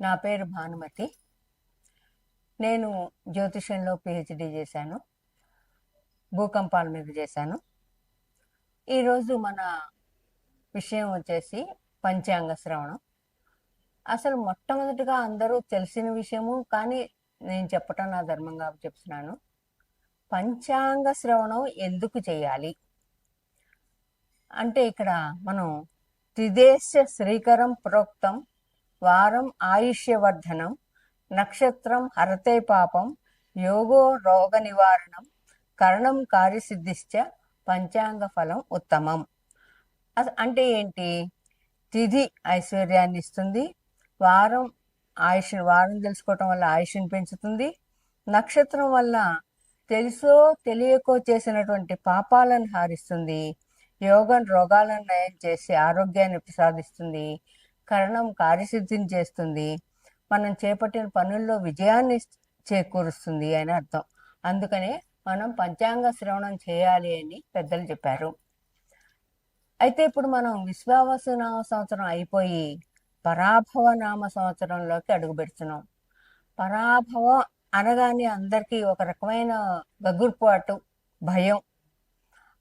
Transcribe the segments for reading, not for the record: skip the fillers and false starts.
నా పేరు భానుమతి. నేను జ్యోతిషంలో పిహెచ్డి చేశాను. భూకంపాల మీద చేశాను. ఈరోజు మన విషయం వచ్చేసి పంచాంగ శ్రవణం. అసలు మొట్టమొదటిగా అందరూ తెలిసిన విషయము, కానీ నేను చెప్పటం నా ధర్మంగా చెప్తున్నాను. పంచాంగ శ్రవణం ఎందుకు చేయాలి అంటే, ఇక్కడ మనం త్రిదేశ శ్రీకరం ప్రోక్తం వారం ఆయుష్యవర్ధనం నక్షత్రం హరతే పాపం యోగో రోగ నివారణం కరణం కార్యసిద్ధిశ్చ పంచాంగ ఫలం ఉత్తమం. అంటే ఏంటి? తిథి ఐశ్వర్యాన్ని ఇస్తుంది, వారం వారం తెలుసుకోవటం వల్ల ఆయుష్ని పెంచుతుంది, నక్షత్రం వల్ల తెలుసో తెలియకో చేసినటువంటి పాపాలను హారిస్తుంది, యోగం రోగాలను నయం చేసి ఆరోగ్యాన్ని ప్రసాదిస్తుంది, కరణం కార్యసిద్ధిని చేస్తుంది, మనం చేపట్టిన పనుల్లో విజయాన్ని చేకూరుస్తుంది అని అర్థం. అందుకనే మనం పంచాంగ శ్రవణం చేయాలి అని పెద్దలు చెప్పారు. అయితే ఇప్పుడు మనం విశ్వావసు నామ సంవత్సరం అయిపోయి పరాభవ నామ సంవత్సరంలోకి అడుగు పెడుతున్నాం. పరాభవం అనగానే అందరికీ ఒక రకమైన గగుర్పాటు, భయం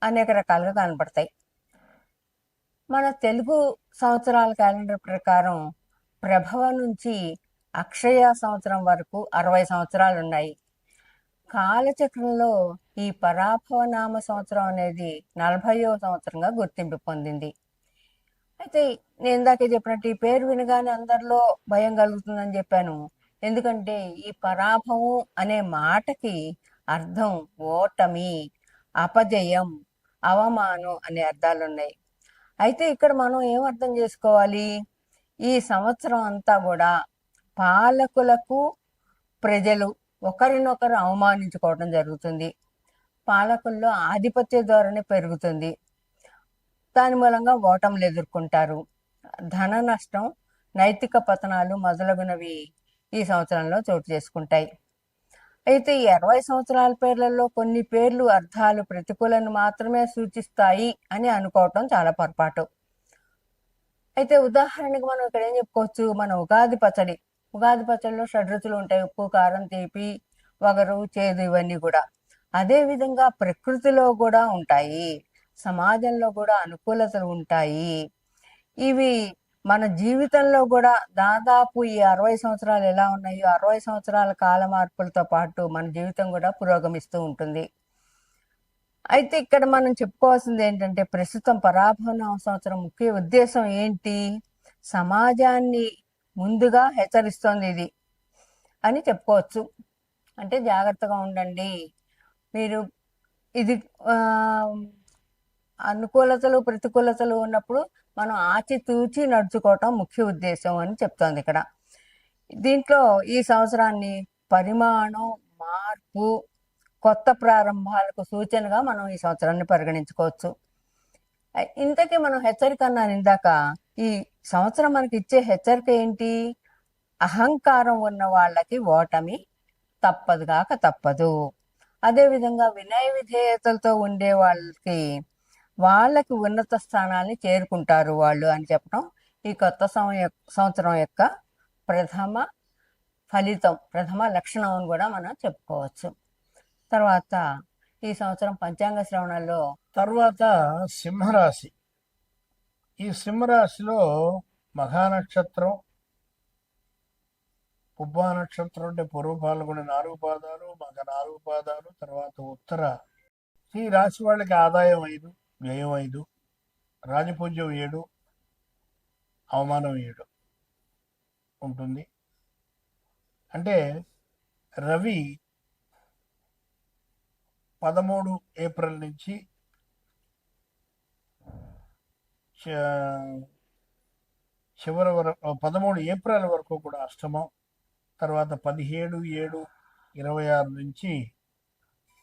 అనేక రకాలుగా కనపడతాయి. మన తెలుగు సంవత్సరాల క్యాలెండర్ ప్రకారం ప్రభవ నుంచి అక్షయ సంవత్సరం వరకు 60 సంవత్సరాలు ఉన్నాయి. కాలచక్రంలో ఈ పరాభవ నామ సంవత్సరం అనేది 40వ సంవత్సరంగా గుర్తింపు పొందింది. అయితే నేను ఇందాకే చెప్పినట్టు ఈ పేరు వినగానే అందరిలో భయం కలుగుతుందని చెప్పాను. ఎందుకంటే ఈ పరాభవం అనే మాటకి అర్థం ఓటమి, అపజయం, అవమానం అనే అర్థాలు ఉన్నాయి. అయితే ఇక్కడ మనం ఏం అర్థం చేసుకోవాలి? ఈ సంవత్సరం అంతా కూడా పాలకులకు ప్రజలు ఒకరినొకరు అవమానించుకోవడం జరుగుతుంది. పాలకుల్లో ఆధిపత్య ధోరణి పెరుగుతుంది. దాని మూలంగా ఓటములు ఎదుర్కొంటారు. ధన నష్టం, నైతిక పతనాలు మొదలగునవి ఈ సంవత్సరంలో చోటు చేసుకుంటాయి. అయితే ఈ 60 సంవత్సరాల పేర్లలో కొన్ని పేర్లు అర్థాలు ప్రతికూలను మాత్రమే సూచిస్తాయి అని అనుకోవటం చాలా పొరపాటు. అయితే ఉదాహరణకి మనం ఇక్కడ ఏం చెప్పుకోవచ్చు? మన ఉగాది పచ్చడిలో షడ్రుచులు ఉంటాయి: ఉప్పు, కారం, తీపి, వగరు, చేదు, ఇవన్నీ కూడా. అదే విధంగా ప్రకృతిలో కూడా ఉంటాయి, సమాజంలో కూడా అనుకూలతలు ఉంటాయి. ఇవి మన జీవితంలో కూడా దాదాపు ఈ 60 సంవత్సరాలు ఎలా ఉన్నాయో 60 సంవత్సరాల కాల మార్పులతో పాటు మన జీవితం కూడా పురోగమిస్తూ ఉంటుంది. అయితే ఇక్కడ మనం చెప్పుకోవాల్సింది ఏంటంటే, ప్రస్తుతం పరాభవ సంవత్సరం ముఖ్య ఉద్దేశం ఏంటి? సమాజాన్ని ముందుగా హెచ్చరిస్తోంది ఇది అని చెప్పుకోవచ్చు. అంటే జాగ్రత్తగా ఉండండి, మీరు ఇది అనుకూలతలు ప్రతికూలతలు ఉన్నప్పుడు మనం ఆచితూచి నడుచుకోవటం ముఖ్య ఉద్దేశం అని చెప్తోంది ఇక్కడ. దీంట్లో ఈ సంవత్సరాన్ని పరిమాణం, మార్పు, కొత్త ప్రారంభాలకు సూచనగా మనం ఈ సంవత్సరాన్ని పరిగణించుకోవచ్చు. ఇంతకీ మనం హెచ్చరిక అన్నాను ఇందాక. ఈ సంవత్సరం మనకి ఇచ్చే హెచ్చరిక ఏంటి? అహంకారం ఉన్న వాళ్ళకి ఓటమి తప్పదుగాక తప్పదు. అదేవిధంగా వినయ విధేయతలతో ఉండే వాళ్ళకి ఉన్నత స్థానాన్ని చేరుకుంటారు వాళ్ళు అని చెప్పడం ఈ కొత్త సంవత్సరం యొక్క ప్రథమ ఫలితం, ప్రథమ లక్షణం అని కూడా మనం చెప్పుకోవచ్చు. తర్వాత ఈ సంవత్సరం పంచాంగ శ్రవణంలో తర్వాత సింహరాశి. ఈ సింహరాశిలో మఘానక్షత్రం, పుబ్బా నక్షత్రం అంటే పూర్వ పాల్గొని 4 పాదాలు, మగ 4 పాదాలు, తర్వాత ఉత్తర. ఈ రాశి వాళ్ళకి ఆదాయం 5, వ్యయం 5, రాజపూజ్యం 7, అవమానం 7 ఉంటుంది. అంటే రవి 13 ఏప్రిల్ నుంచి చివరి వరకు 13 ఏప్రిల్ వరకు కూడా అష్టమం. తర్వాత 17/7/26 నుంచి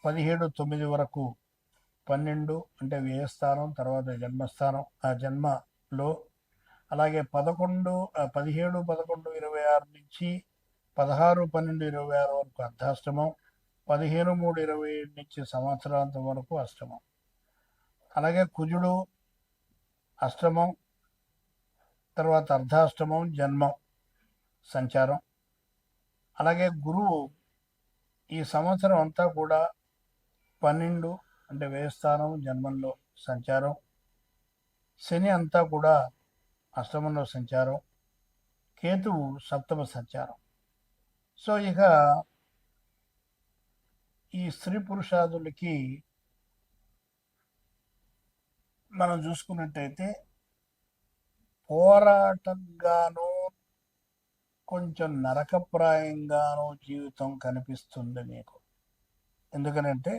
17/9 వరకు 12 అంటే వ్యయస్థానం, తర్వాత జన్మస్థానం, ఆ జన్మలో. అలాగే 17/11/26 నుంచి 16/12/26 వరకు అర్ధాష్టమం, 15/3/27 నుంచి సంవత్సరాంతం వరకు అష్టమం. అలాగే కుజుడు అష్టమం, తర్వాత అర్ధాష్టమం, జన్మం. సంచారం. అలాగే గురువు ఈ సంవత్సరం అంతా కూడా 12 అంటే వ్యయస్థానం జన్మంలో సంచారం. శని అంతా కూడా అష్టమంలో సంచారం. కేతువు సప్తమ సంచారం. సో ఇక ఈ స్త్రీ పురుషాదులకి మనం చూసుకున్నట్టయితే పోరాటంగానో కొంచెం నరకప్రాయంగానో జీవితం కనిపిస్తుంది మీకు. ఎందుకనంటే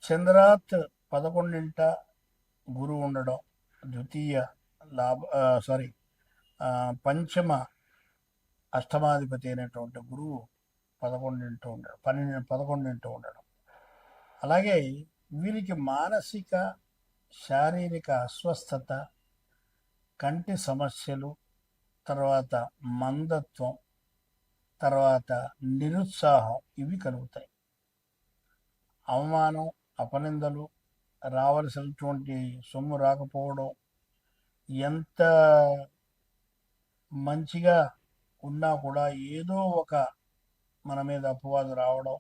చంద్రాత్ 11ంట గురువు ఉండడం, ద్వితీయ పంచమ అష్టమాధిపతి అయినటువంటి గురువు 11ంట ఉండడం, 11ంట ఉండడం. అలాగే వీరికి మానసిక శారీరక అస్వస్థత, కంటి సమస్యలు, తర్వాత మందత్వం, తర్వాత నిరుత్సాహం ఇవి కలుగుతాయి. అవమానం, అపనిందలు, రావలసినటువంటి సొమ్ము రాకపోవడం, ఎంత మంచిగా ఉన్నా కూడా ఏదో ఒక మన మీద అపవాదు రావడం,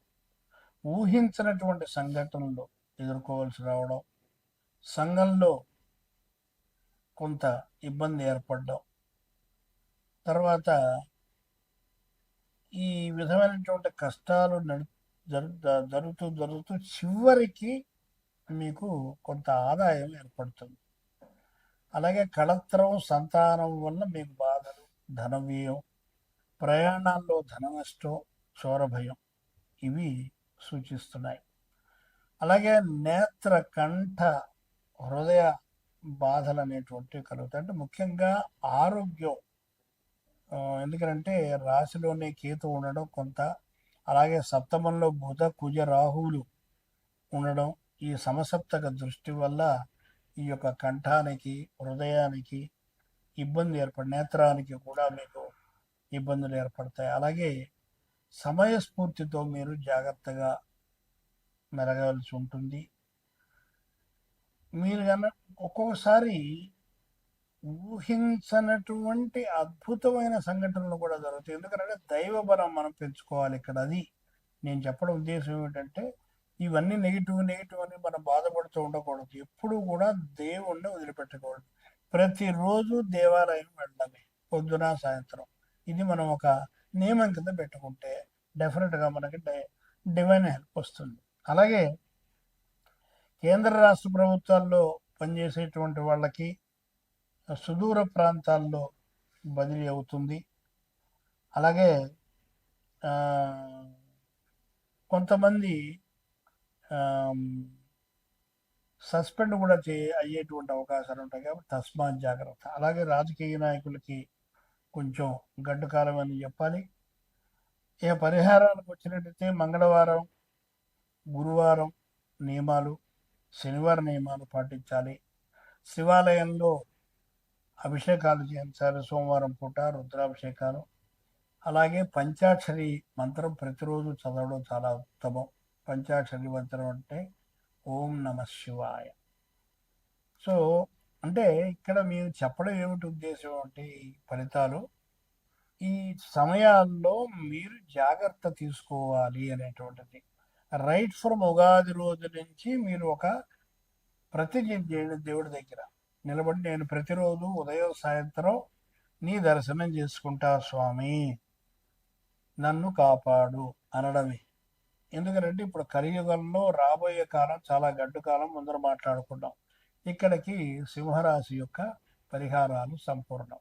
ఊహించినటువంటి సంఘటనలు ఎదుర్కోవాల్సి రావడం, సంఘంలో కొంత ఇబ్బంది ఏర్పడడం, తర్వాత ఈ విధమైనటువంటి కష్టాలు జరుగుతూ చివరికి మీకు కొంత ఆదాయం ఏర్పడుతుంది. అలాగే కళత్రం, సంతానం వల్ల మీకు బాధలు, ధన వ్యయం, ప్రయాణాల్లో ధన నష్టం, చోర భయం ఇవి సూచిస్తున్నాయి. అలాగే నేత్ర, కంఠ, హృదయ బాధలు అనేటువంటివి కలుగుతాయి. అంటే ముఖ్యంగా ఆరోగ్యం, ఎందుకంటే రాశిలోనే కేతు ఉండడం కొంత, అలాగే సప్తమంలో బుధ, కుజ, రాహువులు ఉండడం, ఈ సమసప్తక దృష్టి వల్ల ఈ యొక్క కంఠానికి, హృదయానికి ఇబ్బంది నేత్రానికి కూడా మీకు ఇబ్బందులు ఏర్పడతాయి. అలాగే సమయస్ఫూర్తితో మీరు జాగ్రత్తగా మెరగవలసి ఉంటుంది. మీరు కన్నా ఒక్కొక్కసారి ఊహించనటువంటి అద్భుతమైన సంఘటనలు కూడా జరుగుతాయి. ఎందుకంటే దైవ బలం మనం పెంచుకోవాలి ఇక్కడ. అది నేను చెప్పడం ఉద్దేశం ఏమిటంటే ఇవన్నీ నెగిటివ్ అని మనం బాధపడుతూ ఉండకూడదు. ఎప్పుడు కూడా దేవుణ్ణి వదిలిపెట్టకూడదు. ప్రతిరోజు దేవాలయం వెళ్ళాలి, పొద్దున సాయంత్రం. ఇది మనం ఒక నియమం కింద పెట్టుకుంటే డెఫినెట్గా మనకి డివైన్ హెల్ప్ వస్తుంది. అలాగే కేంద్ర రాష్ట్ర ప్రభుత్వాల్లో పనిచేసేటువంటి వాళ్ళకి సుదూర ప్రాంతాల్లో బదిలీ అవుతుంది. అలాగే కొంతమంది సస్పెండ్ కూడా అయ్యేటువంటి అవకాశాలు ఉంటాయి కాబట్టి తస్మాత్ జాగ్రత్త. అలాగే రాజకీయ నాయకులకి కొంచెం గడ్డు కాలం అని చెప్పాలి. ఇక పరిహారాలకు వచ్చినట్టయితే మంగళవారం, గురువారం నియమాలు, శనివారం నియమాలు పాటించాలి. శివాలయంలో అభిషేకాలు చేయించాలి. సోమవారం పూట రుద్రాభిషేకాలు. అలాగే పంచాక్షరి మంత్రం ప్రతిరోజు చదవడం చాలా ఉత్తమం. పంచాక్షరి మంత్రం అంటే ఓం నమ శివాయ. సో అంటే ఇక్కడ మీరు చెప్పడం ఏమిటి ఉద్దేశం అంటే ఈ ఫలితాలు, ఈ సమయాల్లో మీరు జాగ్రత్త తీసుకోవాలి అనేటువంటిది. రైట్ ఫ్రమ్ ఉగాది రోజు నుంచి మీరు ఒక ప్రతిజ్ఞ చేయండి దేవుడి దగ్గర నిలబడి, నేను ప్రతిరోజు ఉదయం సాయంత్రం నీ దర్శనం చేసుకుంటా స్వామి, నన్ను కాపాడు అనడమే. ఎందుకంటే ఇప్పుడు కలియుగంలో రాబోయే కాలం చాలా గడ్డు కాలం ముందర మాట్లాడుకున్నాం. ఇక్కడికి సింహరాశి యొక్క పరిహారాలు సంపూర్ణం.